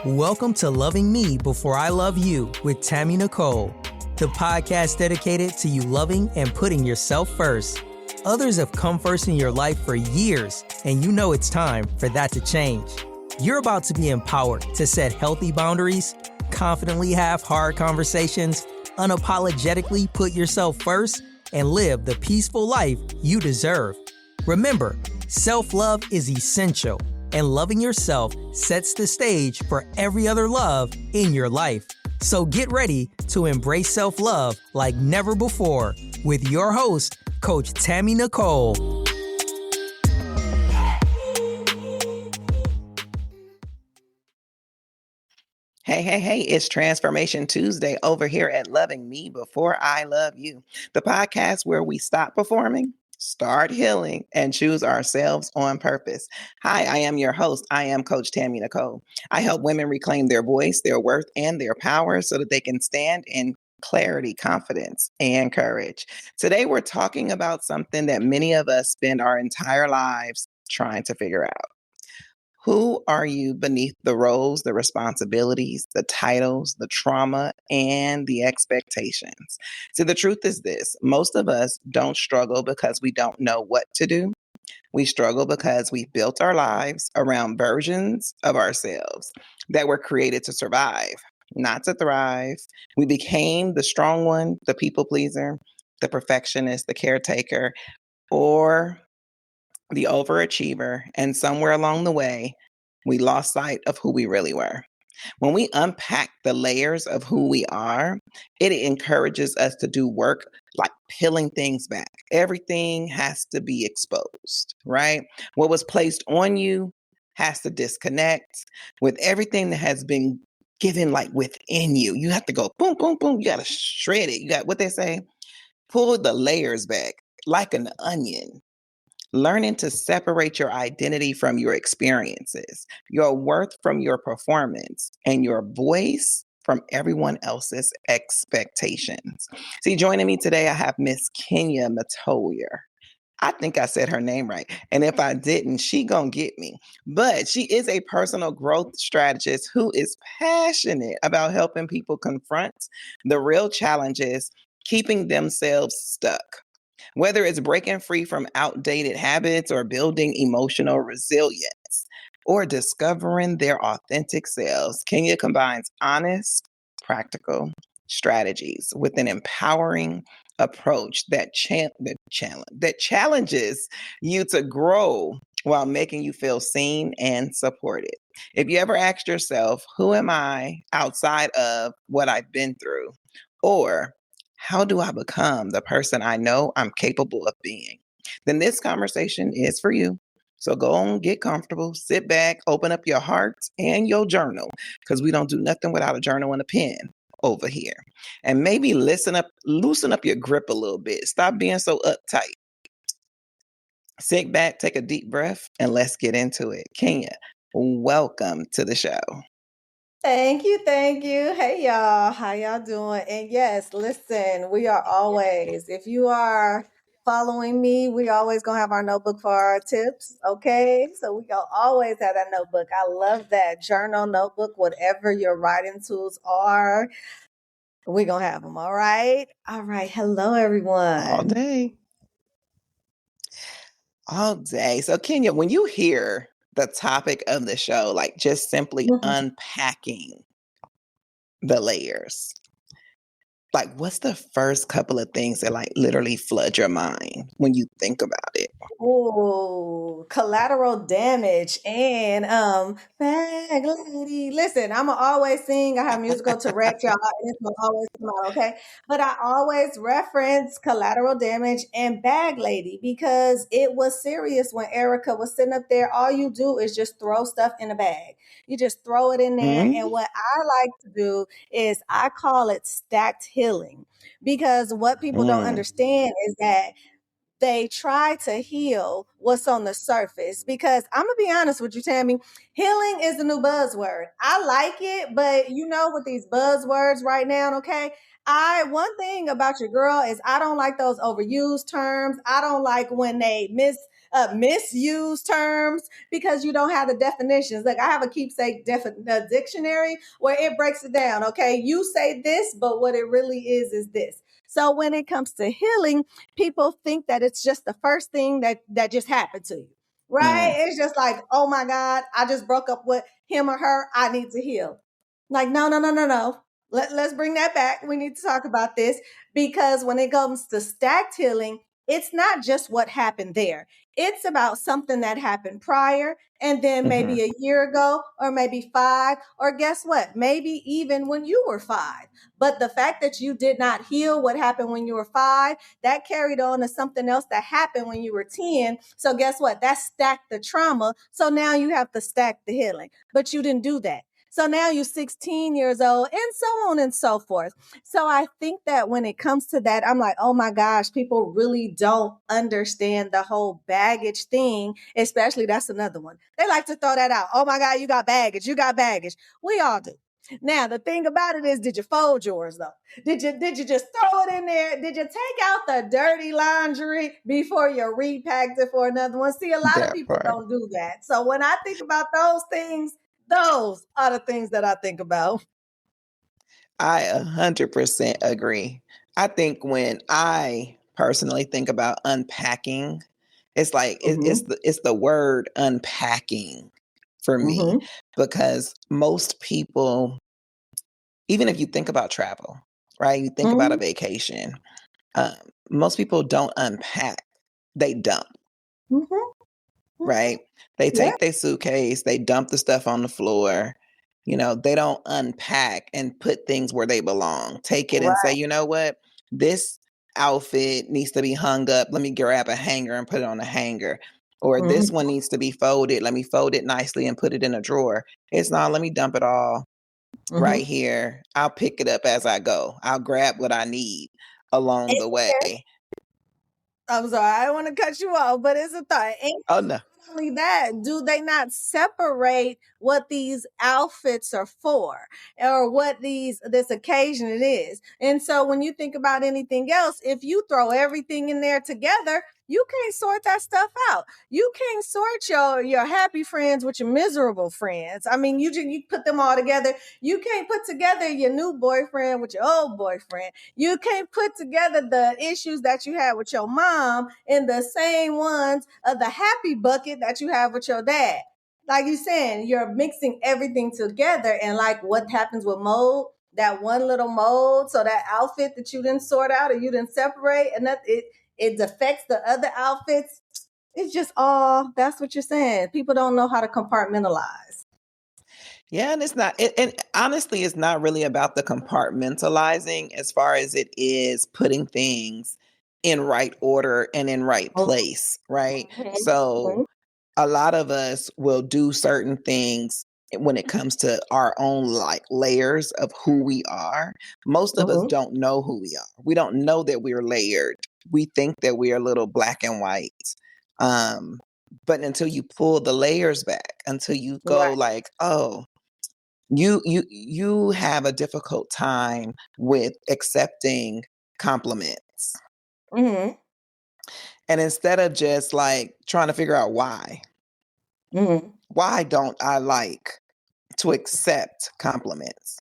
Welcome to Loving Me Before I Love You with Tammy Nicole, the podcast dedicated to you loving and putting yourself first. Others have come first in your life for years, and you know it's time for that to change. You're about to be empowered to set healthy boundaries, confidently have hard conversations, unapologetically put yourself first, and live the peaceful life you deserve. Remember, self-love is essential, and loving yourself sets the stage for every other love in your life. So get ready to embrace self-love like never before with your host, Coach Tammy Nicole. Hey, it's Transformation Tuesday over here at Loving Me Before I Love You, the podcast where we stop performing, start healing, and choose ourselves on purpose. Hi, I am your host. I am Coach Tammy Nicole. I help women reclaim their voice, their worth, and their power so that they can stand in clarity, confidence, and courage. Today, we're talking about something that many of us spend our entire lives trying to figure out. Who are you beneath the roles, the responsibilities, the titles, the trauma, and the expectations? See, the truth is this: most of us don't struggle because we don't know what to do. We struggle because we built our lives around versions of ourselves that were created to survive, not to thrive. We became the strong one, the people pleaser, the perfectionist, the caretaker, or the overachiever, and somewhere along the way, we lost sight of who we really were. When we unpack the layers of who we are, it encourages us to do work like peeling things back. Everything has to be exposed, right? What was placed on you has to disconnect with everything that has been given like within you. You have to go boom, boom, boom. You got to shred it. You got what they say, pull the layers back like an onion. Learning to separate your identity from your experiences, your worth from your performance, and your voice from everyone else's expectations. See, joining me today, I have Miss Kenya Metoyer. I think I said her name right. And if I didn't, she gonna get me. But she is a personal growth strategist who is passionate about helping people confront the real challenges keeping themselves stuck. Whether it's breaking free from outdated habits or building emotional resilience or discovering their authentic selves, Kenya combines honest, practical strategies with an empowering approach that challenges you to grow while making you feel seen and supported. If you ever asked yourself, who am I outside of what I've been through? Or how do I become the person I know I'm capable of being? Then this conversation is for you. So go on, get comfortable, sit back, open up your heart and your journal, because we don't do nothing without a journal and a pen over here. And maybe loosen up your grip a little bit. Stop being so uptight. Sit back, take a deep breath, and let's get into it. Kenya, welcome to the show. Thank you. Hey, y'all. How y'all doing? And yes, listen, we are always, if you are following me, we always going to have our notebook for our tips. Okay. So we going to always have that notebook. I love that journal, notebook, whatever your writing tools are. We're going to have them. All right. Hello, everyone. All day. So Kenya, when you hear the topic of the show, like just simply unpacking the layers, like what's the first couple of things that like literally flood your mind when you think about it? Oh, collateral damage and bag lady. Listen, I'ma always sing. I have musical Tourette, y'all, and it's gonna always come out, okay? But I always reference collateral damage and bag lady because it was serious when Erica was sitting up there. All you do is just throw stuff in a bag. You just throw it in there. Mm-hmm. And what I like to do is I call it stacked healing because what people don't understand is that they try to heal what's on the surface. Because I'm gonna be honest with you, Tammy, healing is the new buzzword. I like it, but you know, with these buzzwords right now, okay, one thing about your girl is I don't like those overused terms. I don't like when they misuse terms because you don't have the definitions. Like I have a keepsake dictionary where it breaks it down. Okay, you say this, but what it really is this. So when it comes to healing, people think that it's just the first thing that just happened to you. Right? Mm, It's just like, oh my God, I just broke up with him or her. I need to heal. Like, no, no, no, no, no. Let's bring that back. We need to talk about this because when it comes to stacked healing, it's not just what happened there. It's about something that happened prior and then hmm maybe a year ago or maybe five, or guess what? Maybe even when you were five. But the fact that you did not heal what happened when you were five, that carried on to something else that happened when you were 10. So guess what? That stacked the trauma. So now you have to stack the healing, but you didn't do that. So now you're 16 years old and so on and so forth. So I think that when it comes to that, I'm like, oh my gosh, people really don't understand the whole baggage thing, especially that's another one. They like to throw that out. Oh my God, you got baggage. You got baggage. We all do. Now, the thing about it is, did you fold yours though? Did you just throw it in there? Did you take out the dirty laundry before you repacked it for another one? See, a lot of that people part. don't do that. So when I think about those things, those are the things that I think about. I 100% agree. I think when I personally think about unpacking, it's like Mm-hmm. it's the word unpacking for me Mm-hmm. because most people, even if you think about travel, right? You think about a Mm-hmm. vacation. Um, Most people don't unpack; they dump, Mm-hmm. Mm-hmm. right? They Yeah. take their suitcase, they dump the stuff on the floor. They don't unpack and put things where they belong. Take it and say, Right. you know what? This outfit needs to be hung up. Let me grab a hanger and put it on a hanger. Or this Mm-hmm. one needs to be folded. Let me fold it nicely and put it in a drawer. It's not, let me dump it all right Mm-hmm. here. I'll pick it up as I go. I'll grab what I need along the way. I'm sorry, I don't want to cut you off, but it's a thought. And Oh, no. not only that, do they not separate what these outfits are for or what this occasion it is? And so when you think about anything else, if you throw everything in there together, you can't sort that stuff out. You can't sort your happy friends with your miserable friends. I mean, you put them all together. You can't put together your new boyfriend with your old boyfriend. You can't put together the issues that you had with your mom in the same ones of the happy bucket that you have with your dad. Like you saying, you're mixing everything together. And like what happens with mold, that one little mold, so that outfit that you didn't sort out or you didn't separate, and that it affects the other outfits. It's just all that's what you're saying. People don't know how to compartmentalize. Yeah, and and honestly, it's not really about the compartmentalizing as far as it is putting things in right order and in right place, right? So Mm-hmm. a lot of us will do certain things when it comes to our own like layers of who we are. Most of us Mm-hmm. don't know who we are. We don't know that we're layered. We think that we are little black and white. Um, but until you pull the layers back, until you go Right. like, oh, you have a difficult time with accepting compliments. Mm-hmm. And instead of just like trying to figure out Mm-hmm. why don't I like to accept compliments?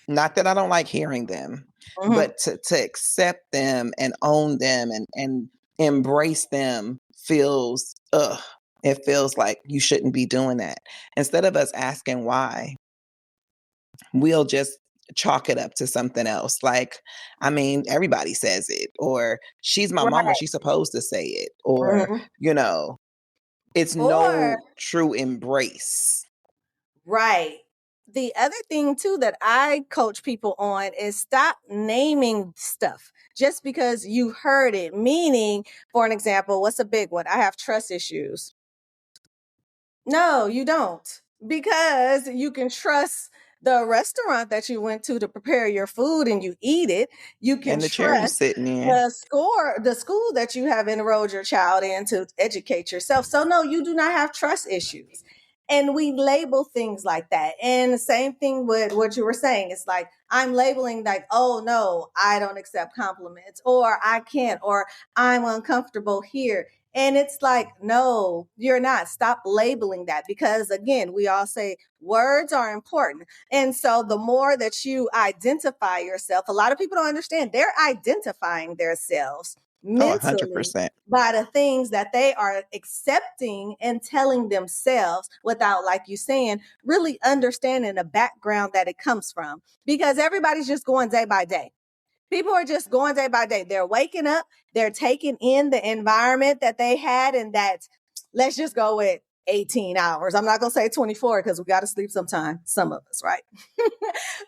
Not that I don't like hearing them, Mm-hmm. but to accept them and own them and embrace them feels it feels like you shouldn't be doing that. Instead of us asking why, we'll just chalk it up to something else. Like, I mean, everybody says it, or she's my mama, Right. she's supposed to say it, or, Mm-hmm. you know, it's Or no true embrace. right. The other thing too that I coach people on is stop naming stuff just because you heard it. Meaning, for an example, what's a big one? I have trust issues. No, you don't. Because you can trust the restaurant that you went to prepare your food and you eat it. You can And the chair you trust sitting in. the school that you have enrolled your child in to educate yourself. So no, you do not have trust issues. And we label things like that. And the same thing with what you were saying. It's like I'm labeling like, oh no, I don't accept compliments, or I can't, or I'm uncomfortable here. And it's like, no, you're not. Stop labeling that, because again, we all say words are important. And so the more that you identify yourself, a lot of people don't understand, they're identifying themselves Oh, mentally 100%. by the things that they are accepting and telling themselves without, like you saying, really understanding the background that it comes from. Because everybody's just going day by day. People are just going day by day. They're waking up, they're taking in the environment that they had, and that's, let's just go with 18 hours. I'm not going to say 24 because we got to sleep sometime, some of us, right?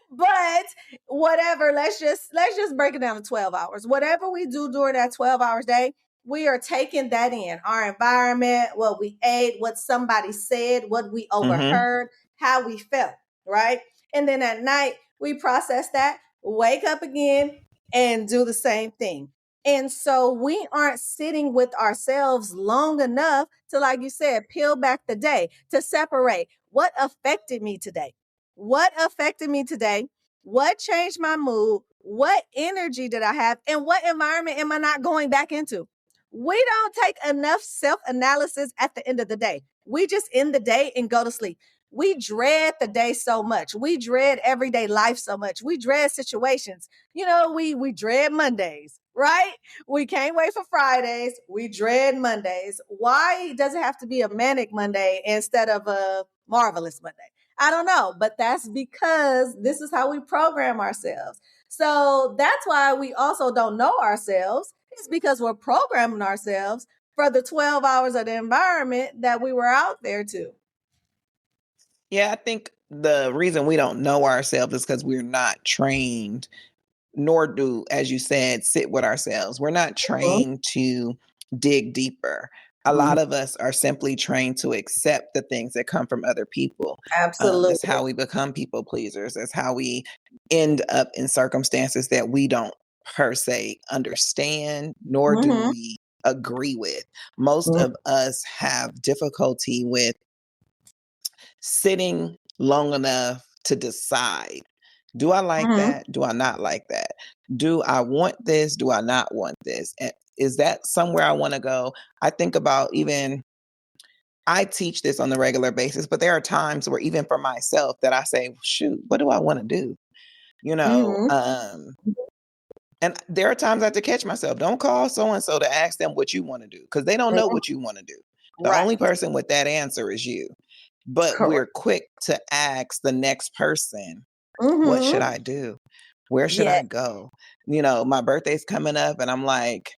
But whatever, let's just break it down to 12 hours. Whatever we do during that 12 hours day, we are taking that in. Our environment, what we ate, what somebody said, what we Mm-hmm. overheard, how we felt, right? And then at night, we process that, wake up again, and do the same thing. And so we aren't sitting with ourselves long enough to, like you said, peel back the day, to separate what affected me today. What affected me today? What changed my mood? What energy did I have? And what environment am I not going back into? We don't take enough self analysis at the end of the day. We just end the day and go to sleep. We dread the day so much. We dread everyday life so much. We dread situations. We dread Mondays, right? We can't wait for Fridays. We dread Mondays. Why does it have to be a manic Monday instead of a marvelous Monday? I don't know, but that's because this is how we program ourselves. So that's why we also don't know ourselves. It's because we're programming ourselves for the 12 hours of the environment that we were out there to. Yeah, I think the reason we don't know ourselves is because we're not trained, nor do, as you said, sit with ourselves. We're not trained to dig deeper. A lot of us are simply trained to accept the things that come from other people. Absolutely. That's how we become people pleasers. That's how we end up in circumstances that we don't per se understand, nor do we agree with. Most of us have difficulty with sitting long enough to decide, do I like that? Do I not like that? Do I want this? Do I not want this? And is that somewhere I want to go? I think about, even I teach this on a regular basis, but there are times where even for myself that I say, shoot, what do I want to do? And there are times I have to catch myself. Don't call so-and-so to ask them what you want to do, because they don't know what you want to do. The Right. only person with that answer is you. But Correct. we're quick to ask the next person, what should I do? Where should I go? My birthday's coming up and I'm like,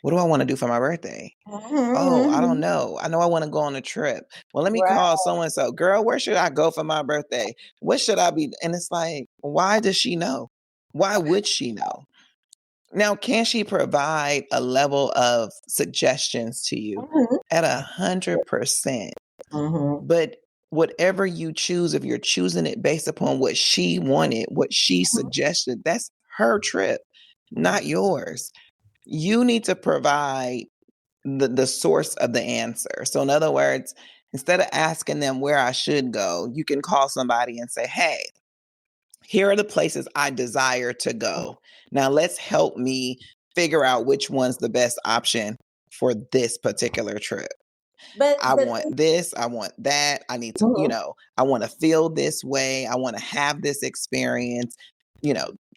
what do I want to do for my birthday? Oh, I don't know. I know I want to go on a trip. Well, let me Right. call so-and-so. Girl, where should I go for my birthday? What should I be? And it's like, why does she know? Why would she know? Now, can she provide a level of suggestions to you at 100%? But whatever you choose, if you're choosing it based upon what she wanted, what she suggested, that's her trip, not yours. You need to provide the source of the answer. So in other words, instead of asking them where I should go, you can call somebody and say, hey, here are the places I desire to go. Now let's help me figure out which one's the best option for this particular trip. But I want this, I want that. I need to, I want to feel this way. I want to have this experience.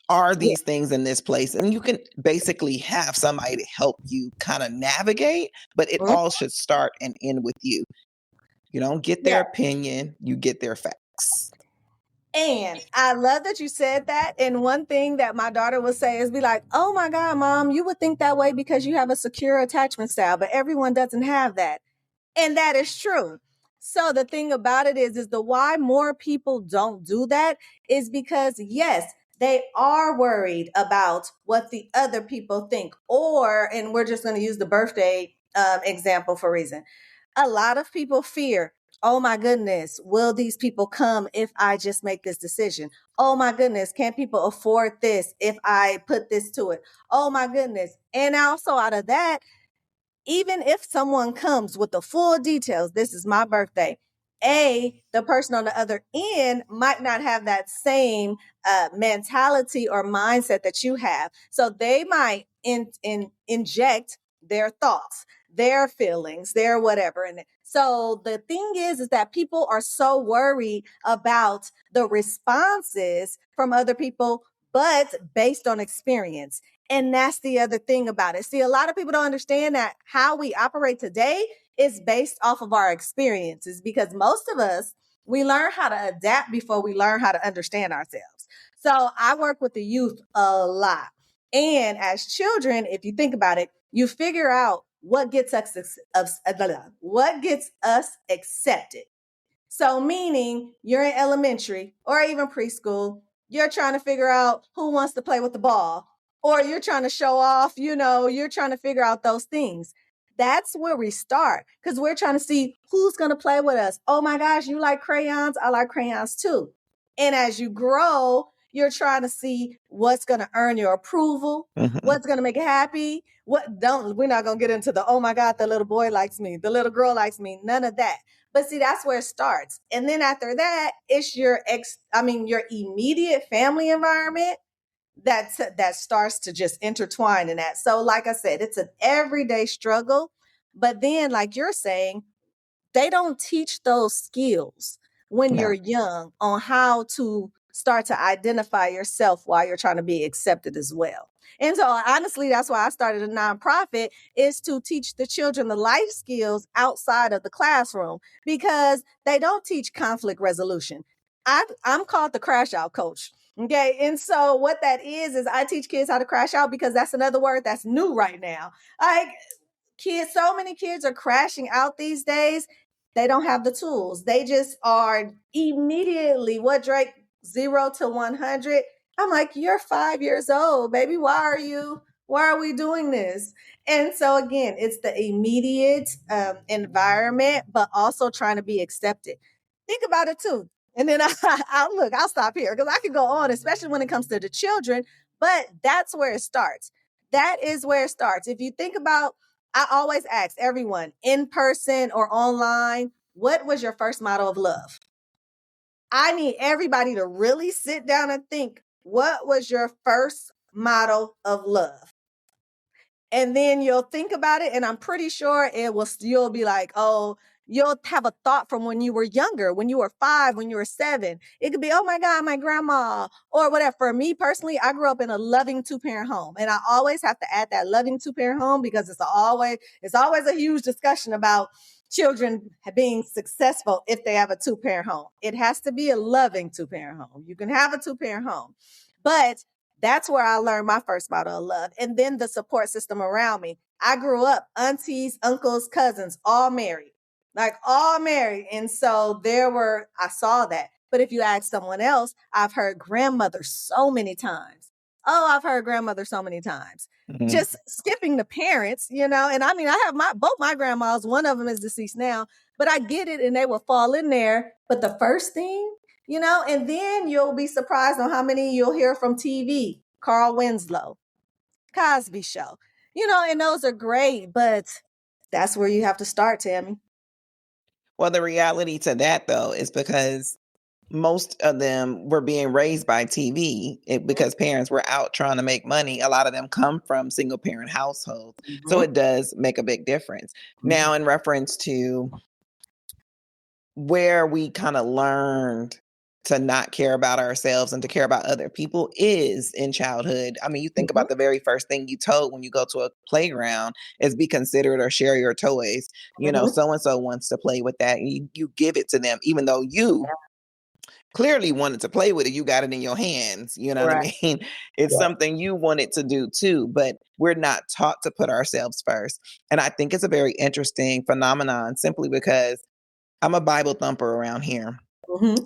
Are these things in this place? And you can basically have somebody to help you kind of navigate, but it all should start and end with you. You don't get their opinion, you get their facts. And I love that you said that. And one thing that my daughter will say is be like, oh my God, Mom, you would think that way because you have a secure attachment style, but everyone doesn't have that. And that is true. So the thing about it is the why more people don't do that is because, yes, they are worried about what the other people think. And we're just going to use the birthday example for reason. A lot of people fear, oh my goodness, will these people come if I just make this decision? Oh my goodness, can people afford this if I put this to it? Oh my goodness. And also out of that, even if someone comes with the full details, this is my birthday, the person on the other end might not have that same mentality or mindset that you have. So they might inject their thoughts, their feelings, their whatever. And so the thing is that people are so worried about the responses from other people, but based on experience. And that's the other thing about it. See, a lot of people don't understand that how we operate today is based off of our experiences, because most of us, we learn how to adapt before we learn how to understand ourselves. So I work with the youth a lot. And as children, if you think about it, you figure out what gets us accepted. So meaning you're in elementary or even preschool, you're trying to figure out who wants to play with the ball, or you're trying to show off, you're trying to figure out those things. That's where we start, because we're trying to see who's going to play with us. Oh my gosh, you like crayons? I like crayons too. And as you grow, you're trying to see what's going to earn your approval, what's going to make you happy. We're not going to get into the, oh my God, the little boy likes me, the little girl likes me, none of that. But see, that's where it starts. And then after that, it's your immediate family environment that starts to just intertwine in that. So like I said, it's an everyday struggle. But then, like you're saying, they don't teach those skills when No. you're young on how to start to identify yourself while you're trying to be accepted as well. And so honestly, that's why I started a nonprofit, is to teach the children the life skills outside of the classroom, because they don't teach conflict resolution. I'm called the crash out coach. Okay. And so what that is I teach kids how to crash out, because that's another word that's new right now. Like, so many kids are crashing out these days. They don't have the tools. They just are immediately, what, Drake, 0 to 100. I'm like, you're 5 years old, baby. Why are we doing this? And so again, it's the immediate environment, but also trying to be accepted. Think about it too. And then I'll stop here, because I could go on, especially when it comes to the children, but that's where it starts. That is where it starts. If you think about, I always ask everyone, in person or online, what was your first model of love? I need everybody to really sit down and think, what was your first model of love? And then you'll think about it, and I'm pretty sure you'll be like, oh, you'll have a thought from when you were younger, when you were 5, when you were 7. It could be, oh my God, my grandma, or whatever. For me personally, I grew up in a loving 2-parent home. And I always have to add that loving 2-parent home, because it's always a huge discussion about children being successful if they have a 2-parent home. It has to be a loving 2-parent home. You can have a 2-parent home, but that's where I learned my first model of love. And then the support system around me. I grew up, aunties, uncles, cousins, all married. And so I saw that. But if you ask someone else, I've heard grandmother so many times. Just skipping the parents, and I mean, I have both my grandmas. One of them is deceased now, but I get it, and they will fall in there. But the first thing, and then you'll be surprised on how many you'll hear from TV. Carl Winslow, Cosby Show, and those are great, but that's where you have to start, Tammy. Well, the reality to that, though, is because most of them were being raised by TV because parents were out trying to make money. A lot of them come from single parent households. So it does make a big difference. Now, in reference to where we kind of learned to not care about ourselves and to care about other people is in childhood. I mean, you think about the very first thing you told when you go to a playground is be considerate or share your toys. So-and-so wants to play with that. And you give it to them, even though you clearly wanted to play with it. You got it in your hands. You know what I mean? It's something you wanted to do too, but we're not taught to put ourselves first. And I think it's a very interesting phenomenon, simply because I'm a Bible thumper around here.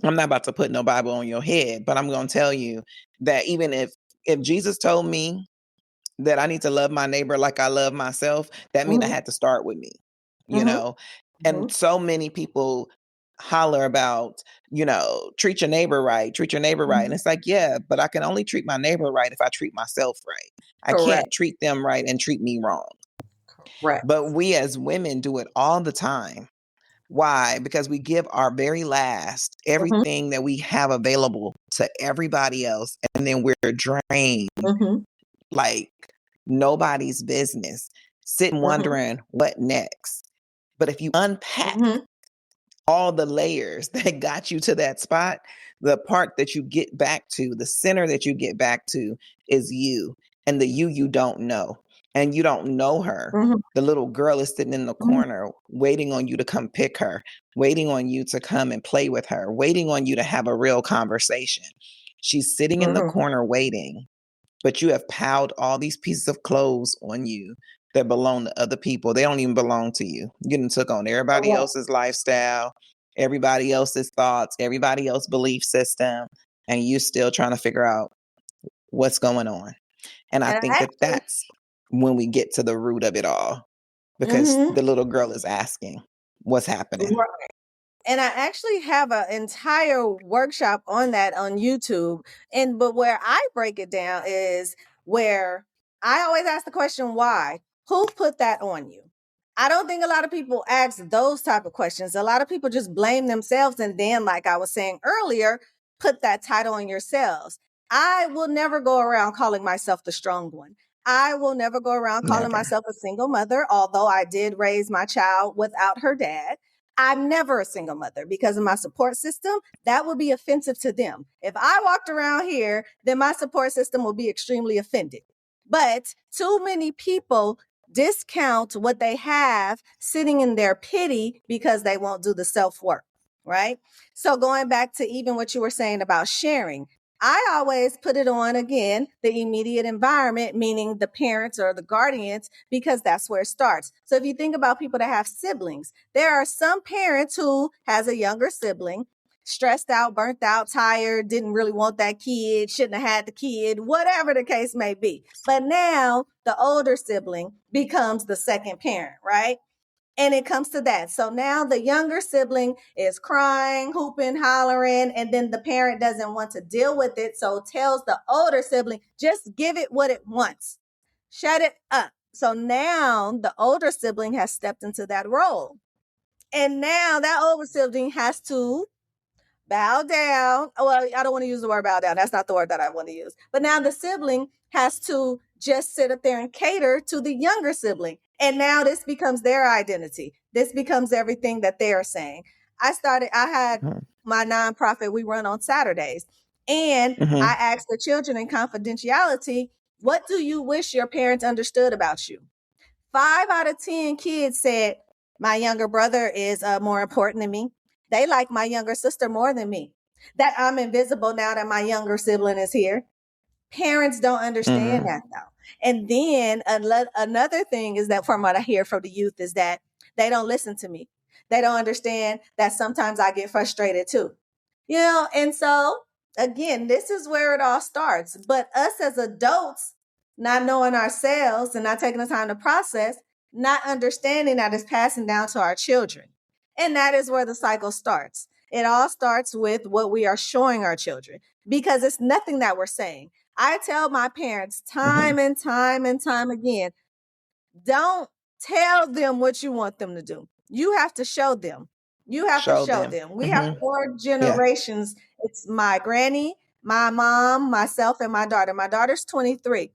I'm not about to put no Bible on your head, but I'm going to tell you that even if Jesus told me that I need to love my neighbor like I love myself, that means I had to start with me, and so many people holler about, treat your neighbor right. And it's like, yeah, but I can only treat my neighbor right if I treat myself right. I can't treat them right and treat me wrong. Correct. But we as women do it all the time. Why? Because we give our very last, everything that we have available to everybody else, and then we're drained like nobody's business. sitting wondering what next. But if you unpack Mm-hmm. all the layers that got you to that spot, the part that you get back to, the center that you get back to is you, and the you don't know. And you don't know her. Mm-hmm. The little girl is sitting in the Mm-hmm. corner waiting on you to come pick her, waiting on you to come and play with her, waiting on you to have a real conversation. She's sitting in the Mm-hmm. corner waiting, but you have piled all these pieces of clothes on you that belong to other people. They don't even belong to you. You done took on everybody Correct. else's lifestyle, everybody else's thoughts, everybody else's belief system, and you're still trying to figure out what's going on. And I And think that actually, that's when we get to the root of it all, because mm-hmm. the little girl is asking what's happening. And I actually have an entire workshop on that on YouTube. But where I break it down is where I always ask the question, why? Who put that on you? I don't think a lot of people ask those type of questions. A lot of people just blame themselves. And then, like I was saying earlier, put that title on yourselves. I will never go around calling myself the strong one. I will never go around calling Never. myself a single mother, although I did raise my child without her dad. I'm never a single mother because of my support system. That would be offensive to them. If I walked around here, then my support system will be extremely offended. But too many people discount what they have sitting in their pity because they won't do the self work, right? So going back to even what you were saying about sharing, I always put it on again, the immediate environment, meaning the parents or the guardians, because that's where it starts. So if you think about people that have siblings, there are some parents who has a younger sibling, stressed out, burnt out, tired, didn't really want that kid, shouldn't have had the kid, whatever the case may be. But now the older sibling becomes the second parent, right? And it comes to that. So now the younger sibling is crying, hooping, hollering, and then the parent doesn't want to deal with it. So tells the older sibling, just give it what it wants. Shut it up. So now the older sibling has stepped into that role. And now that older sibling has to bow down. Well, I don't want to use the word bow down. That's not the word that I want to use. But now the sibling has to just sit up there and cater to the younger sibling. And now this becomes their identity. This becomes everything that they are saying. I had my nonprofit we run on Saturdays. And I asked the children in confidentiality, what do you wish your parents understood about you? 5 out of 10 kids said, my younger brother is more important than me. They like my younger sister more than me. That I'm invisible now that my younger sibling is here. Parents don't understand that though. And then another thing is that from what I hear from the youth is that they don't listen to me. They don't understand that sometimes I get frustrated too. And so again, this is where it all starts. But us as adults, not knowing ourselves and not taking the time to process, not understanding that it's passing down to our children. And that is where the cycle starts. It all starts with what we are showing our children because it's nothing that we're saying. I tell my parents time and time and time again, don't tell them what you want them to do. You have to show them. You have to show them. We have 4 generations. Yeah. It's my granny, my mom, myself, and my daughter. My daughter's 23.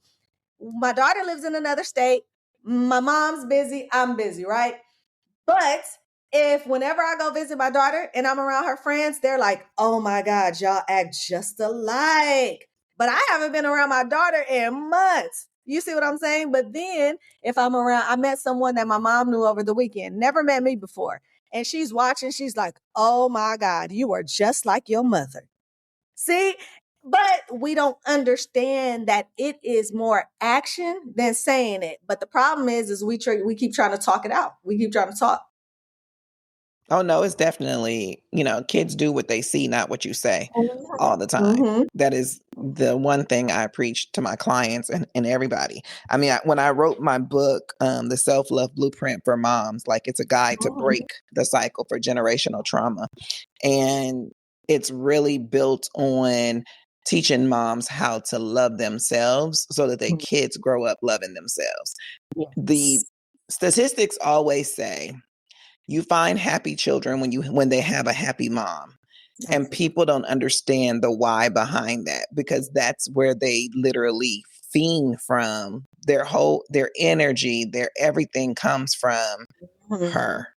My daughter lives in another state. My mom's busy. I'm busy, right? But if whenever I go visit my daughter and I'm around her friends, they're like, oh my God, y'all act just alike. But I haven't been around my daughter in months. You see what I'm saying? But then if I'm around, I met someone that my mom knew over the weekend, never met me before. And she's watching, she's like, oh my God, you are just like your mother. See, but we don't understand that it is more action than saying it. But the problem is we keep trying to talk it out. We keep trying to talk. Oh, no, it's definitely, kids do what they see, not what you say all the time. That is the one thing I preach to my clients and everybody. I mean, when I wrote my book, The Self-Love Blueprint for Moms, like it's a guide to break the cycle for generational trauma. And it's really built on teaching moms how to love themselves so that their kids grow up loving themselves. Yes. The statistics always say, you find happy children when they have a happy mom. And people don't understand the why behind that because that's where they literally fiend from. Their energy, their everything comes from her.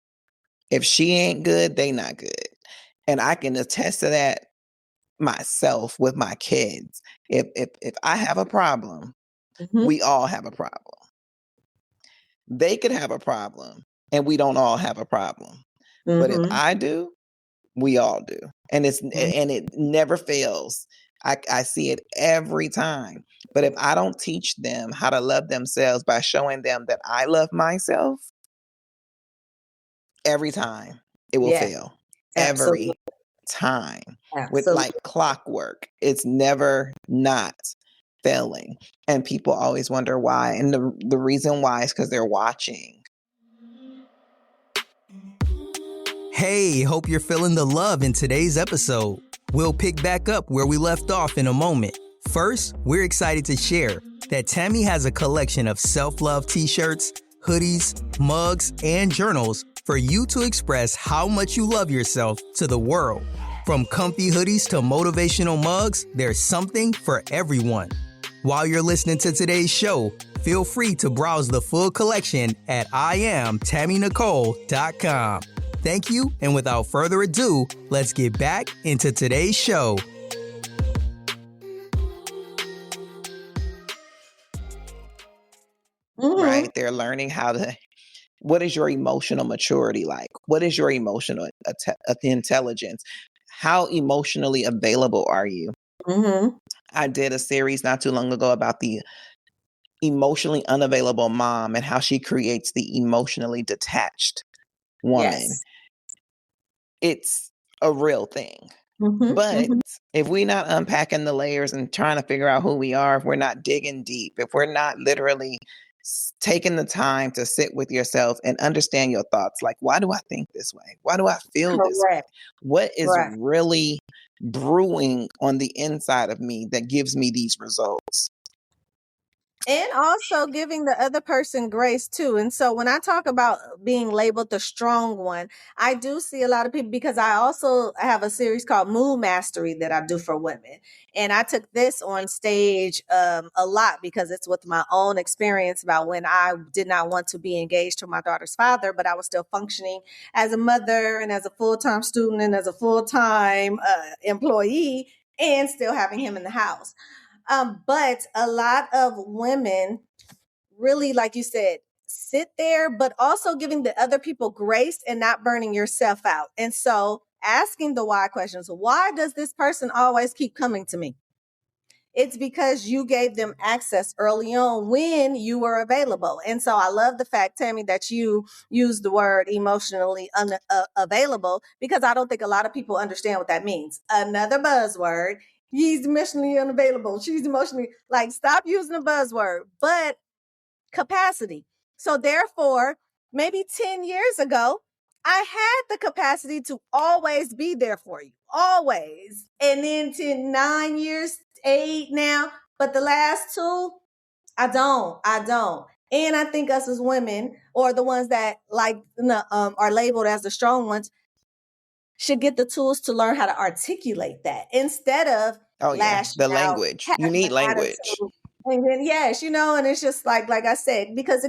If she ain't good, they not good. And I can attest to that myself with my kids. If I have a problem, we all have a problem. They could have a problem and we don't all have a problem. But if I do, we all do. And it never fails. I see it every time. But if I don't teach them how to love themselves by showing them that I love myself, every time it will fail. Absolutely. Every time. With Absolutely. like clockwork. It's never not failing. And people always wonder why. And the reason why is because they're watching. Hey, hope you're feeling the love in today's episode. We'll pick back up where we left off in a moment. First, we're excited to share that Tammy has a collection of self-love t-shirts, hoodies, mugs, and journals for you to express how much you love yourself to the world. From comfy hoodies to motivational mugs, there's something for everyone. While you're listening to today's show, feel free to browse the full collection at IamTammyNicole.com. Thank you, and without further ado, let's get back into today's show. Right? They're learning what is your emotional maturity like? What is your emotional intelligence? How emotionally available are you? I did a series not too long ago about the emotionally unavailable mom and how she creates the emotionally detached woman. Yes. It's a real thing. But if we're not unpacking the layers and trying to figure out who we are, if we're not digging deep, if we're not literally taking the time to sit with yourself and understand your thoughts, like, why do I think this way? Why do I feel this way? What is really brewing on the inside of me that gives me these results? And also giving the other person grace too. And so when I talk about being labeled the strong one, I do see a lot of people, because I also have a series called Mood Mastery that I do for women. And I took this on stage a lot because it's with my own experience about when I did not want to be engaged to my daughter's father, but I was still functioning as a mother and as a full-time student and as a full-time employee and still having him in the house. But a lot of women really, like you said, sit there, but also giving the other people grace and not burning yourself out. And so asking the why questions. Why does this person always keep coming to me? It's because you gave them access early on when you were available. And so I love the fact, Tammy, that you use the word emotionally available, because I don't think a lot of people understand what that means. Another buzzword. He's emotionally unavailable. She's emotionally, like, stop using the buzzword, but capacity. So therefore, maybe 10 years ago, I had the capacity to always be there for you, always. And then to 9 years, 8 now, but the last 2, I don't. And I think us as women, or the ones that are labeled as the strong ones, should get the tools to learn how to articulate that instead of lashing the out, language. You need language. And then, yes, and it's just like I said, because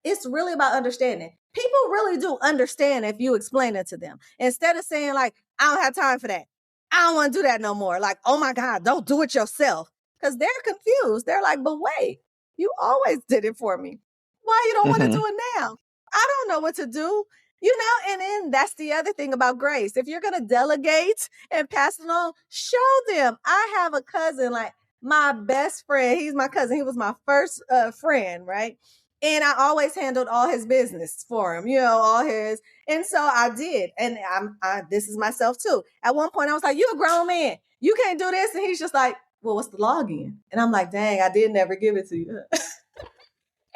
it's really about understanding. People really do understand if you explain it to them. Instead of saying like, I don't have time for that. I don't want to do that no more. Like, oh my God, don't do it yourself. Because they're confused. They're like, but wait, you always did it for me. Why you don't want to do it now? I don't know what to do. And then that's the other thing about grace. If you're going to delegate and pass it on, show them. I have a cousin, like my best friend. He's my cousin. He was my first friend, right? And I always handled all his business for him, all his. And so I did. And this is myself too. At one point I was like, you a grown man. You can't do this. And he's just like, well, what's the login? And I'm like, dang, I did never give it to you.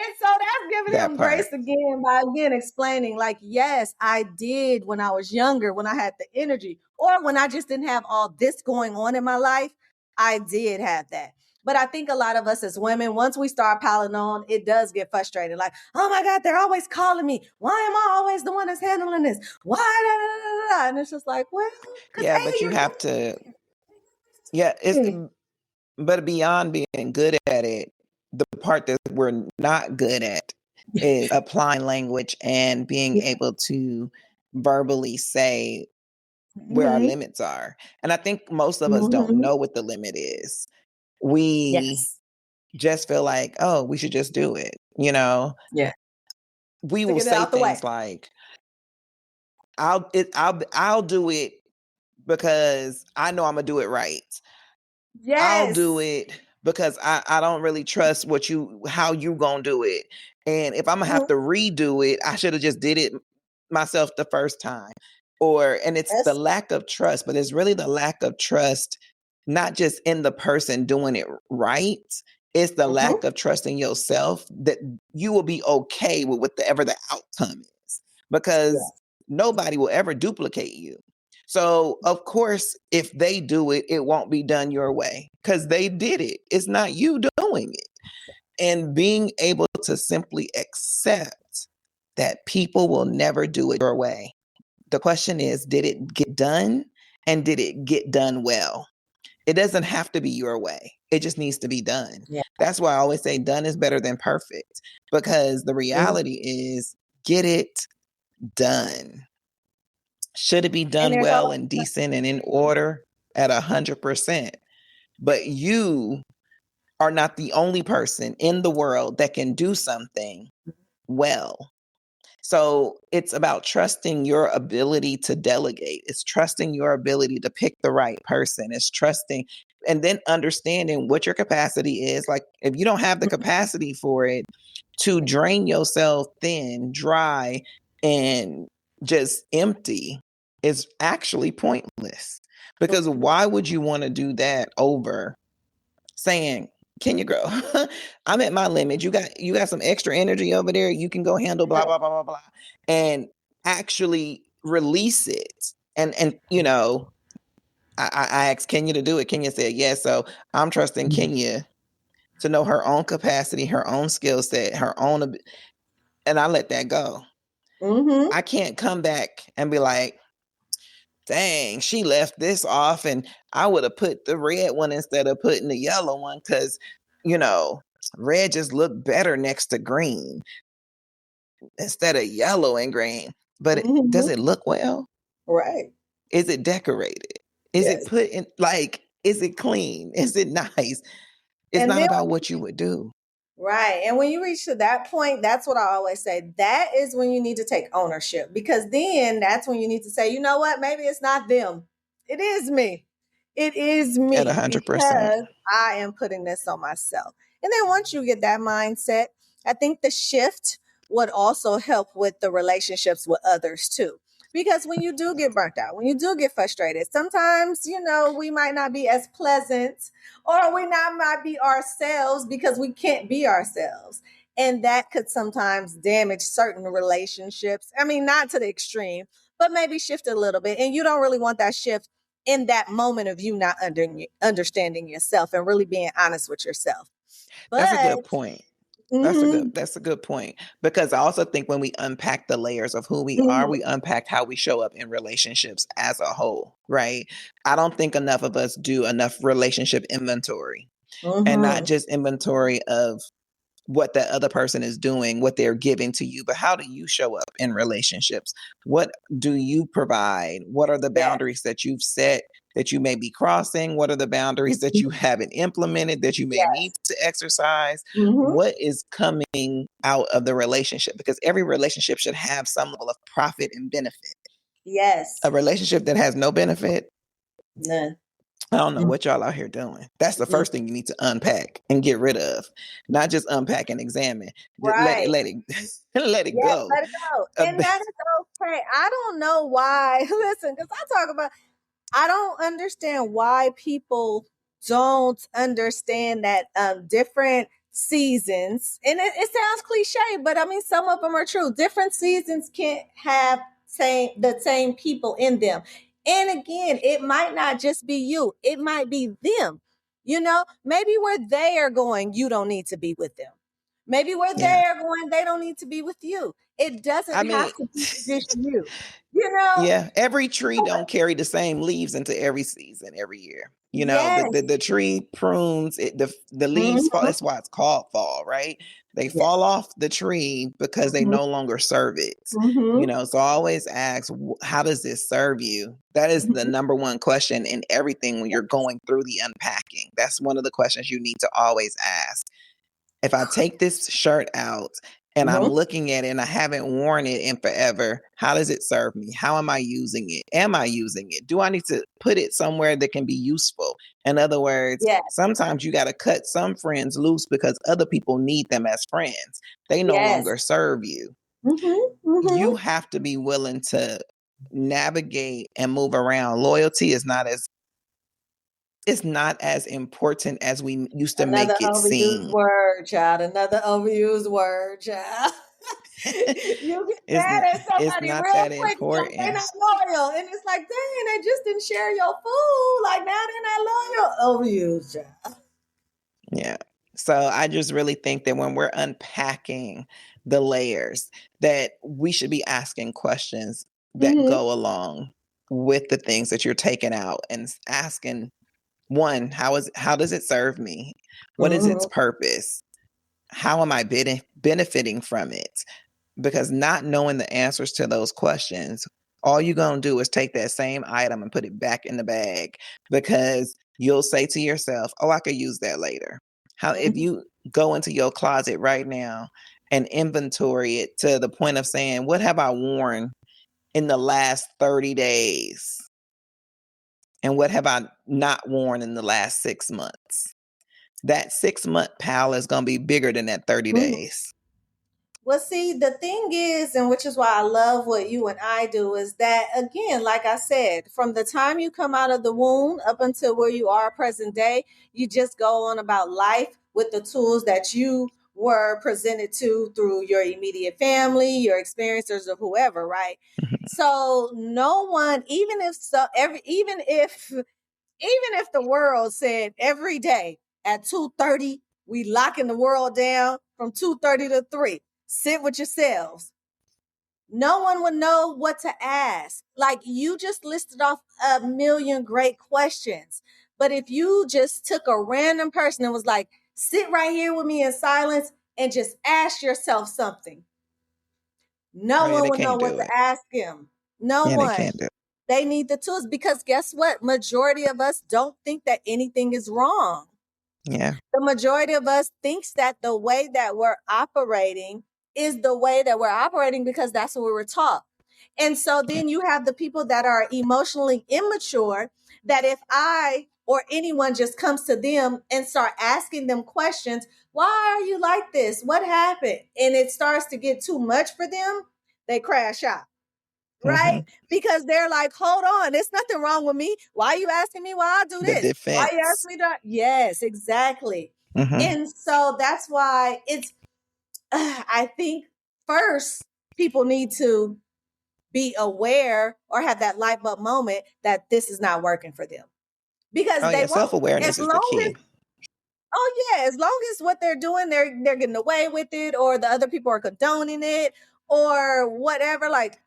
And so that's giving him grace again by again explaining, like, yes, I did when I was younger, when I had the energy, or when I just didn't have all this going on in my life. I did have that. But I think a lot of us as women, once we start piling on, it does get frustrating. Like, oh my God, they're always calling me. Why am I always the one that's handling this? Why? Da, da, da, da. And it's just like, well, yeah, but you have to. Yeah, but beyond being good at it, the part that we're not good at is applying language and being able to verbally say where our limits are. And I think most of us don't know what the limit is. We just feel like, oh, we should just do it. You know, we will say things like, I'll do it because I know I'm gonna do it right. I'll do it because I don't really trust how you gonna do it. And if I'm gonna have to redo it, I should have just did it myself the first time. And it's the lack of trust, but it's really the lack of trust, not just in the person doing it right. It's the lack of trust in yourself that you will be okay with whatever the outcome is, because nobody will ever duplicate you. So, of course, if they do it, it won't be done your way because they did it. It's not you doing it. And being able to simply accept that people will never do it your way. The question is, did it get done? And did it get done well? It doesn't have to be your way. It just needs to be done. That's why I always say done is better than perfect, because the reality is, get it done. Should it be done well and decent and in order at 100%? But you are not the only person in the world that can do something well. So it's about trusting your ability to delegate. It's trusting your ability to pick the right person. It's trusting and then understanding what your capacity is. Like, if you don't have the capacity for it, to drain yourself thin, dry, and just empty is actually pointless. Because why would you want to do that over saying, Kenya girl, I'm at my limit. You got some extra energy over there. You can go handle blah, blah, blah, blah, blah. And actually release it. And I asked Kenya to do it. Kenya said yes. So I'm trusting Kenya to know her own capacity, her own skill set, her own, and I let that go. I can't come back and be like, dang, she left this off and I would have put the red one instead of putting the yellow one because, red just looked better next to green instead of yellow and green. But does it look well? Right. Is it decorated? Is it put in, is it clean? Is it nice? It's not about what you would do. Right. And when you reach to that point, that's what I always say. That is when you need to take ownership, because then that's when you need to say, you know what? Maybe it's not them. It is me. It is me. At 100%. Because I am putting this on myself. And then once you get that mindset, I think the shift would also help with the relationships with others too. Because when you do get burnt out, when you do get frustrated, sometimes, we might not be as pleasant, or we might be ourselves because we can't be ourselves. And that could sometimes damage certain relationships. I mean, not to the extreme, but maybe shift a little bit. And you don't really want that shift in that moment of you not understanding yourself and really being honest with yourself. That's a good point. That's a good point, because I also think when we unpack the layers of who we are, we unpack how we show up in relationships as a whole, right? I don't think enough of us do enough relationship inventory, and not just inventory of what that other person is doing, what they're giving to you, but how do you show up in relationships? What do you provide? What are the boundaries that you've set that you may be crossing? What are the boundaries that you haven't implemented that you may need to exercise? What is coming out of the relationship? Because every relationship should have some level of profit and benefit. Yes. A relationship that has no benefit, none. I don't know what y'all out here doing. That's the first thing you need to unpack and get rid of. Not just unpack and examine. Right. Let it go. Let it go. And that is okay. I don't know why. Listen, because I don't understand why people don't understand that different seasons, and it sounds cliche, but I mean, some of them are true. Different seasons can't have the same people in them. And again, it might not just be you. It might be them. Maybe where they are going, you don't need to be with them. Maybe where Yeah. they're going, they don't need to be with you. It doesn't I have mean, to be just you. You know? yeah, every tree don't carry the same leaves into every season every year. You know, Yes. the tree prunes, the leaves fall. Mhm. That's why it's called fall, right? They Yes. fall off the tree because they Mhm. no longer serve it. You Mhm. know, so I always ask, how does this serve you? That is the Mhm. number one question in everything when you're going through the unpacking. That's one of the questions you need to always ask. If I take this shirt out and I'm Mhm. looking at it and I haven't worn it in forever, how does it serve me? How am I using it? Am I using it? Do I need to put it somewhere that can be useful? In other words, Yes. sometimes you got to cut some friends loose because other people need them as friends. They no Yes. longer serve you. Mhm. Mhm. You have to be willing to navigate and move around. Loyalty is not as it's not as important as we used to Another make it overused seem. word, child. Another overused word, child. You get it's mad n- at it's somebody not real that quick because they important. not loyal. And it's like, dang, they just didn't share your food. Like now they're not loyal. Overused, child. Yeah. So I just really think that when we're unpacking the layers, that we should be asking questions that Mm-hmm. go along with the things that you're taking out and asking, one, how does it serve me? What is its Mm-hmm. purpose? How am I benefiting from it? Because not knowing the answers to those questions, all you're going to do is take that same item and put it back in the bag because you'll say to yourself, oh, I could use that later. How if Mm-hmm. you go into your closet right now and inventory it to the point of saying, what have I worn in the last 30 days? And what have I not worn in the last 6 months? That 6 month pile is going to be bigger than that 30 Mm-hmm. days. Well, see, the thing is, and which is why I love what you and I do, is that, again, like I said, from the time you come out of the womb up until where you are present day, you just go on about life with the tools that you were presented to through your immediate family, your experiences, or whoever, right? So no one, even if the world said every day at 2:30, we locking the world down from 2:30 to 3. Sit with yourselves. No one would know what to ask. Like you just listed off a million great questions. But if you just took a random person and was like, sit right here with me in silence and just ask yourself something, no Oh, yeah, one they would know can't what do to it. ask him. No Yeah, they one. can't do it. They need the tools because guess what? Majority of us don't think that anything is wrong. Yeah. The majority of us thinks that the way that we're operating is the way that we're operating because that's what we were taught. And so then you have the people that are emotionally immature that if I or anyone just comes to them and start asking them questions, why are you like this? What happened? And it starts to get too much for them, they crash out. Right? Mm-hmm. Because they're like, hold on, there's nothing wrong with me. Why are you asking me why I do The this? Why you defense. asking me that? Yes, exactly. Mm-hmm. And so that's why it's, I think first people need to be aware or have that light bulb moment that this is not working for them because Oh they yeah, won't. As self-awareness is the long key. as Oh yeah, as long as what they're doing, they're getting away with it, or the other people are condoning it, or whatever. Like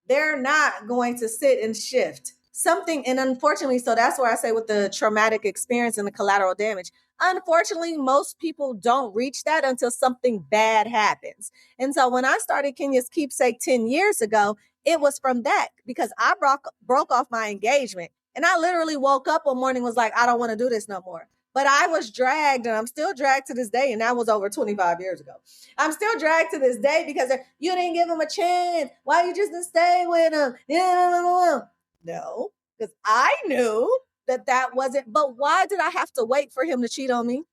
they're not going to sit and shift something. And unfortunately, so that's why I say with the traumatic experience and the collateral damage. Unfortunately, most people don't reach that until something bad happens. And so when I started Kenya's Keepsake 10 years ago, it was from that because I broke off my engagement. And I literally woke up one morning was like, I don't want to do this no more. But I was dragged, and I'm still dragged to this day. And that was over 25 years ago. I'm still dragged to this day because you didn't give him a chance. Why you just didn't stay with him? No, because I knew that wasn't. But why did I have to wait for him to cheat on me?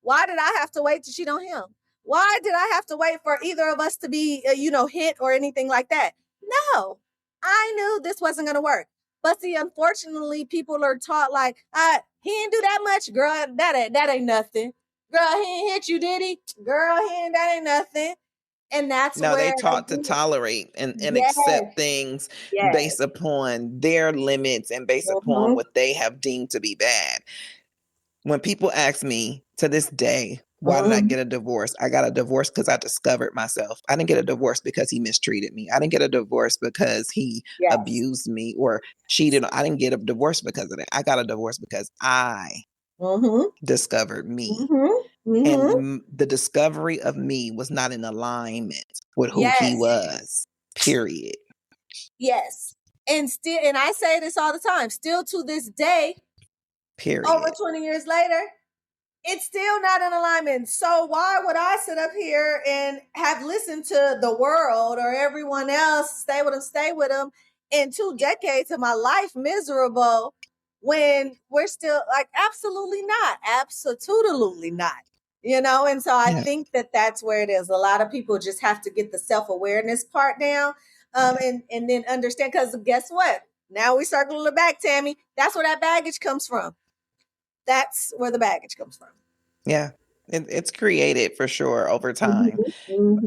Why did I have to wait to cheat on him? Why did I have to wait for either of us to be, hit or anything like that? No, I knew this wasn't going to work. But see, unfortunately, people are taught like, he didn't do that much, girl. That ain't nothing. Girl, he ain't hit you, did he? Girl, that ain't nothing. And that's No, they where, taught to again, tolerate and yes, accept things yes. based upon their limits and based upon Mhm. what they have deemed to be bad. When people ask me to this day, Why did I get a divorce? I got a divorce because I discovered myself. I didn't get a divorce because he mistreated me. I didn't get a divorce because he abused me or cheated. I didn't get a divorce because of that. I got a divorce because I discovered me. And the discovery of me was not in alignment with who he was, period. Yes. And I say this all the time, still to this day, period, over 20 years later, it's still not in alignment. So why would I sit up here and have listened to the world or everyone else, stay with them in 2 decades of my life miserable when we're still like, absolutely not. And so I think that's where it is. A lot of people just have to get the self-awareness part down and then understand, because guess what? Now we circle it back, Tammy. That's where that baggage comes from. That's where the baggage comes from. Yeah, it's created for sure over time.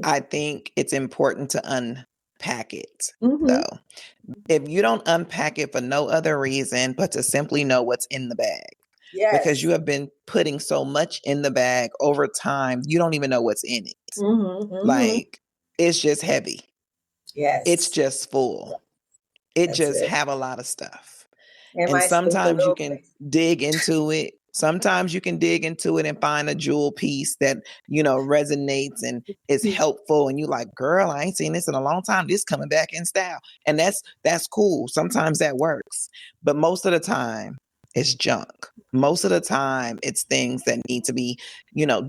I think it's important to unpack it, though. If you don't unpack it for no other reason but to simply know what's in the bag. Yes. Because you have been putting so much in the bag over time, you don't even know what's in it. Like, it's just heavy. Yes. It's just full. It just have a lot of stuff. And sometimes you can dig into it. Sometimes you can dig into it and find a jewel piece that, resonates and is helpful. And you're like, girl, I ain't seen this in a long time. This coming back in style. And that's cool. Sometimes that works. But most of the time, it's junk. Most of the time, it's things that need to be,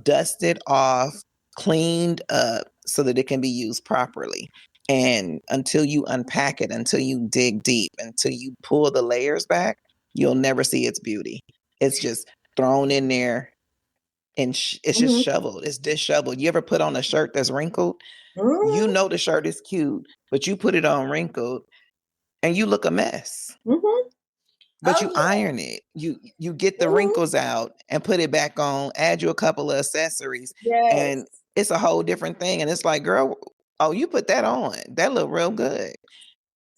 dusted off, cleaned up so that it can be used properly. And until you unpack it, until you dig deep, until you pull the layers back, you'll never see its beauty. It's just thrown in there and it's just shoveled. It's disheveled. You ever put on a shirt that's wrinkled? You know the shirt is cute, but you put it on wrinkled and you look a mess. But you iron it. You get the wrinkles out and put it back on, add you a couple of accessories, and it's a whole different thing. And it's like, girl, oh, you put that on. That look real good.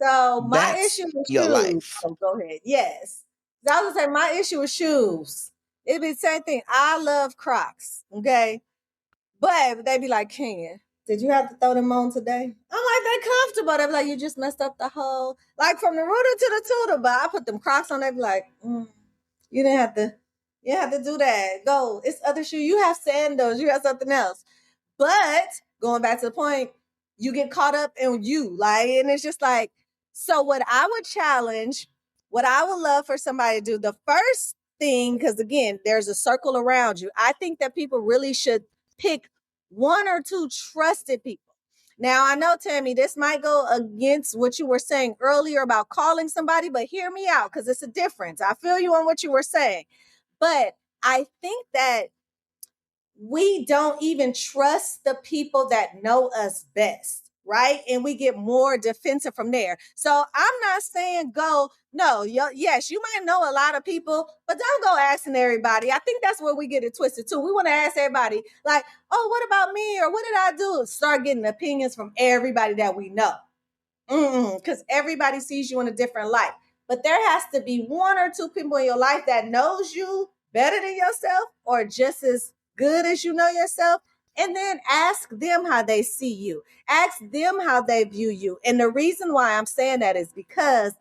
So my issue with your shoes. Life. Oh, go ahead. Yes. I was gonna say my issue with shoes. It'd be the same thing. I love Crocs. Okay. But they'd be like, Kenya, did you have to throw them on today? I'm like, they're comfortable. They're like, you just messed up the whole, like from the rooter to the tutor. But I put them Crocs on. They'd be like, you didn't have to do that. Go. It's other shoe. You have sandals. You have something else. But going back to the point, you get caught up in you. Like, and it's just like, so what I would challenge, what I would love for somebody to do, the first thing, because again, there's a circle around you. I think that people really should pick 1 or 2 trusted people. Now, I know, Tammy, this might go against what you were saying earlier about calling somebody, but hear me out because it's a difference. I feel you on what you were saying. But I think that we don't even trust the people that know us best, right? And we get more defensive from there. So I'm not saying yes, you might know a lot of people, but don't go asking everybody. I think that's where we get it twisted too. We want to ask everybody like, oh, what about me? Or what did I do? Start getting opinions from everybody that we know. Because everybody sees you in a different light. But there has to be 1 or 2 people in your life that knows you better than yourself or just as good as you know yourself, and then ask them how they see you. Ask them how they view you. And the reason why I'm saying that is because,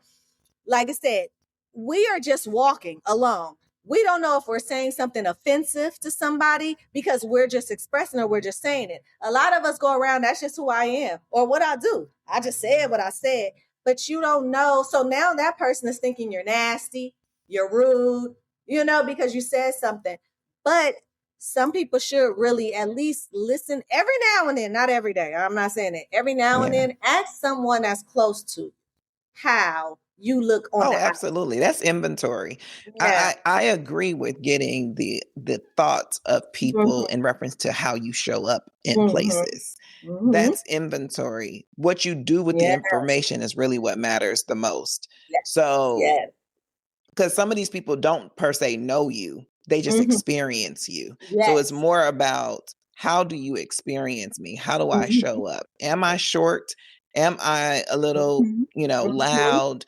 like I said, we are just walking along. We don't know if we're saying something offensive to somebody because we're just expressing or we're just saying it. A lot of us go around, that's just who I am or what I do. I just said what I said, but you don't know. So now that person is thinking you're nasty, you're rude, because you said something. But some people should really at least listen every now and then, not every day. I'm not saying it. Every now and then, ask someone that's close to how you look on. Oh, absolutely. That's inventory. Yeah. I agree with getting the thoughts of people in reference to how you show up in places. That's inventory. What you do with the information is really what matters the most. So, because some of these people don't per se know you. They just experience you. So it's more about, how do you experience me? How do I show up? Am I short? Am I a little, loud?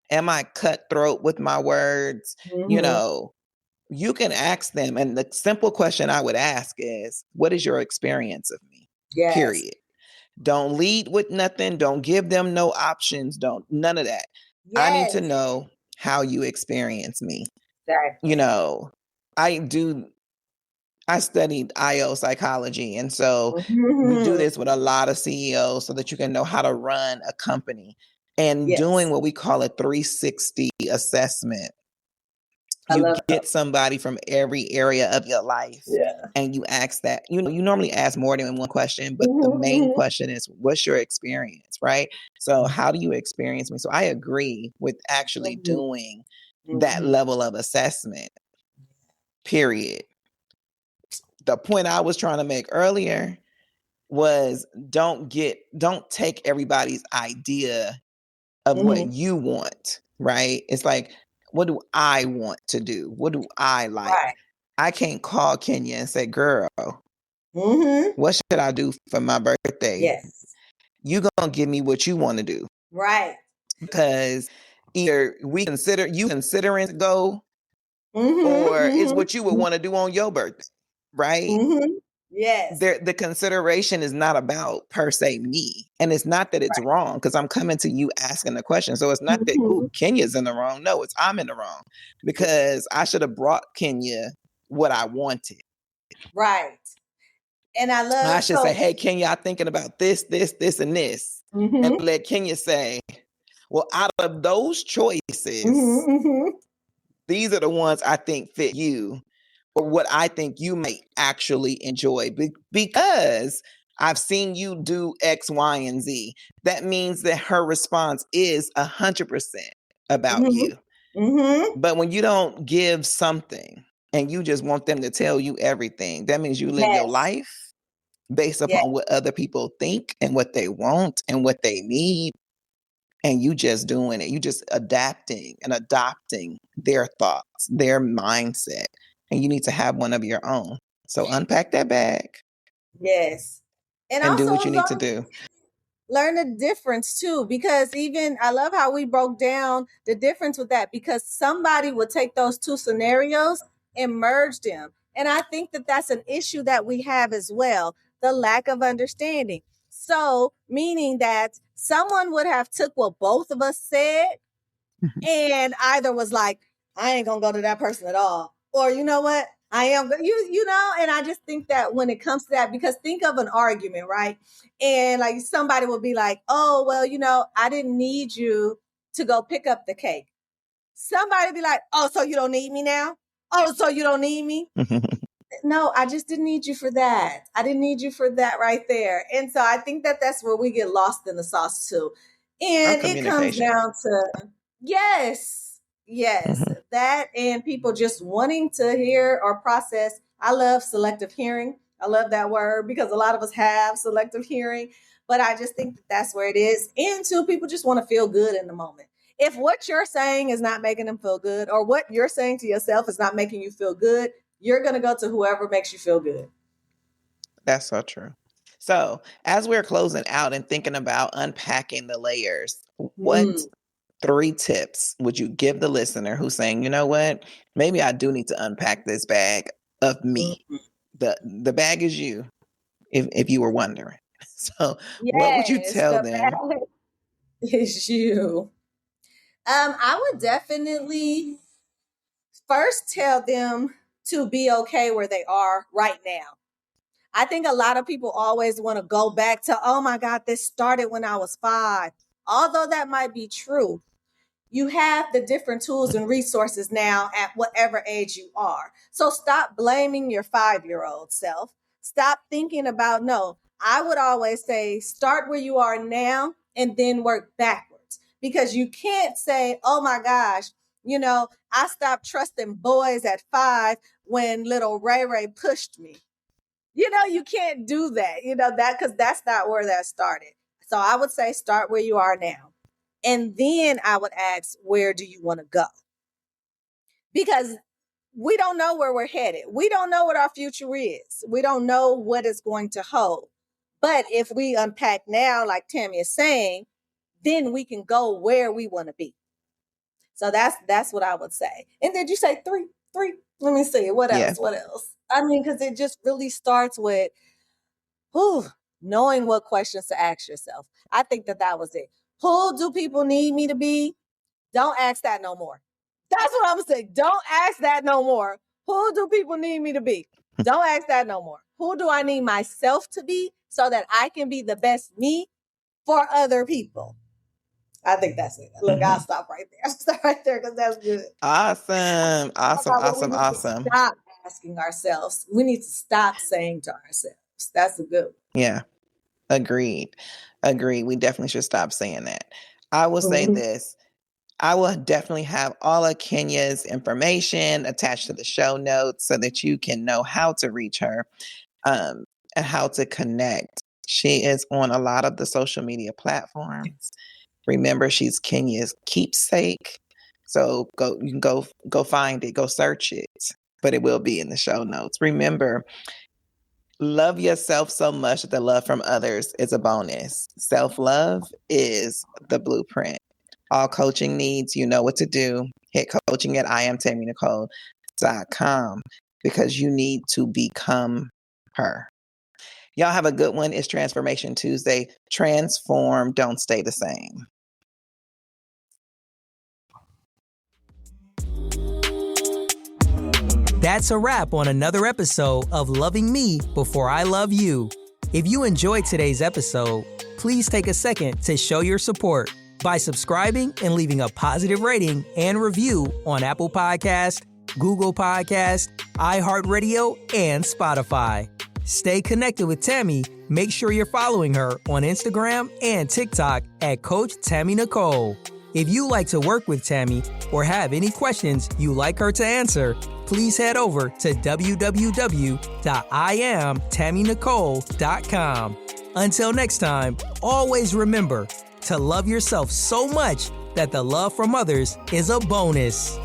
Am I cutthroat with my words? you can ask them. And the simple question I would ask is, what is your experience of me? Yes. Period. Don't lead with nothing. Don't give them no options. None of that. Yes. I need to know how you experience me. Exactly. You know, I studied IO psychology. And so we do this with a lot of CEOs so that you can know how to run a company. And doing what we call a 360 assessment. You get somebody from every area of your life and you ask that. You normally ask more than one question, but the main question is, what's your experience, right? So how do you experience me? So I agree with actually doing that level of assessment, period. The point I was trying to make earlier was don't take everybody's idea of what you want, right? It's like, what do I want to do? What do I like? Right. I can't call Kenya and say, girl, what should I do for my birthday? Yes. You're going to give me what you want to do. Right. Because either you considering to go, or it's what you would want to do on your birthday, right? Yes. The consideration is not about per se me. And it's not that it's wrong, because I'm coming to you asking the question. So it's not that Kenya's in the wrong. No, it's I'm in the wrong, because I should have brought Kenya what I wanted. Right. And I should say, hey, Kenya, I'm thinking about this, this, this, and this. And let Kenya say, well, out of those choices, these are the ones I think fit you, or what I think you may actually enjoy, because I've seen you do X, Y, and Z. That means that her response is 100% about you. But when you don't give something and you just want them to tell you everything, that means you live your life based upon what other people think and what they want and what they need. And you just doing it. You just adapting and adopting their thoughts, their mindset. And you need to have one of your own. So unpack that bag. Yes. And also do what you need to do. Learn the difference too, because I love how we broke down the difference with that, because somebody would take those two scenarios and merge them. And I think that that's an issue that we have as well, the lack of understanding. So meaning that someone would have took what both of us said and either was like, I ain't gonna go to that person at all. Or you know what? I am, you know, and I just think that when it comes to that, because think of an argument, right? And like somebody will be like, oh, well, you know, I didn't need you to go pick up the cake. Somebody be like, oh, so you don't need me now? Oh, so you don't need me? No, I just didn't need you for that. I didn't need you for that right there. And so I think that that's where we get lost in the sauce too. And it comes down to, yes, that, and people just wanting to hear or process. I love selective hearing. I love that word, because a lot of us have selective hearing, but I just think that that's where it is. And two, people just want to feel good in the moment. If what you're saying is not making them feel good, or what you're saying to yourself is not making you feel good, you're going to go to whoever makes you feel good. That's so true. So as we're closing out and thinking about unpacking the layers, what 3 tips would you give the listener who's saying, you know what, maybe I do need to unpack this bag of me? The bag is you, if you were wondering. So what would you tell them? Is you. I would definitely first tell them to be okay where they are right now. I think a lot of people always want to go back to, oh my God, this started when I was 5. Although that might be true, you have the different tools and resources now at whatever age you are. So stop blaming your 5-year-old self. Stop thinking about, no, I would always say start where you are now and then work backwards, because you can't say, oh my gosh, you know, I stopped trusting boys at 5 when little Ray Ray pushed me. You know, you can't do that, you know, that, because that's not where that started. So I would say start where you are now. And then I would ask, where do you want to go? Because we don't know where we're headed. We don't know what our future is. We don't know what it's going to hold. But if we unpack now, like Tammy is saying, then we can go where we want to be. So that's what I would say. And did you say 3? 3. Let me see. What Yeah. else? I mean, because it just really starts with knowing what questions to ask yourself. I think that was it. Who do people need me to be? Don't ask that no more. That's what I'm saying. Don't ask that no more. Who do people need me to be? Don't ask that no more. Who do I need myself to be so that I can be the best me for other people? I think that's it. Look, I'll stop right there. I'll stop right there because that's good. Awesome. We need to stop asking ourselves. We need to stop saying to ourselves. That's a good one. Yeah. Agreed. We definitely should stop saying that. I will say this. I will definitely have all of Kenya's information attached to the show notes so that you can know how to reach her and how to connect. She is on a lot of the social media platforms. Remember, she's Kenya's keepsake. So you can go find it, go search it, but it will be in the show notes. Remember, love yourself so much that the love from others is a bonus. Self-love is the blueprint. All coaching needs, you know what to do. Hit coaching at IamTammyNicole.com because you need to become her. Y'all have a good one. It's Transformation Tuesday. Transform, don't stay the same. That's a wrap on another episode of Loving Me Before I Love You. If you enjoyed today's episode, please take a second to show your support by subscribing and leaving a positive rating and review on Apple Podcast, Google Podcast, iHeartRadio, and Spotify. Stay connected with Tammy. Make sure you're following her on Instagram and TikTok at Coach Tammy Nicole. If you like to work with Tammy or have any questions you'd like her to answer, please head over to www.IamTammyNicole.com. Until next time, always remember to love yourself so much that the love from others is a bonus.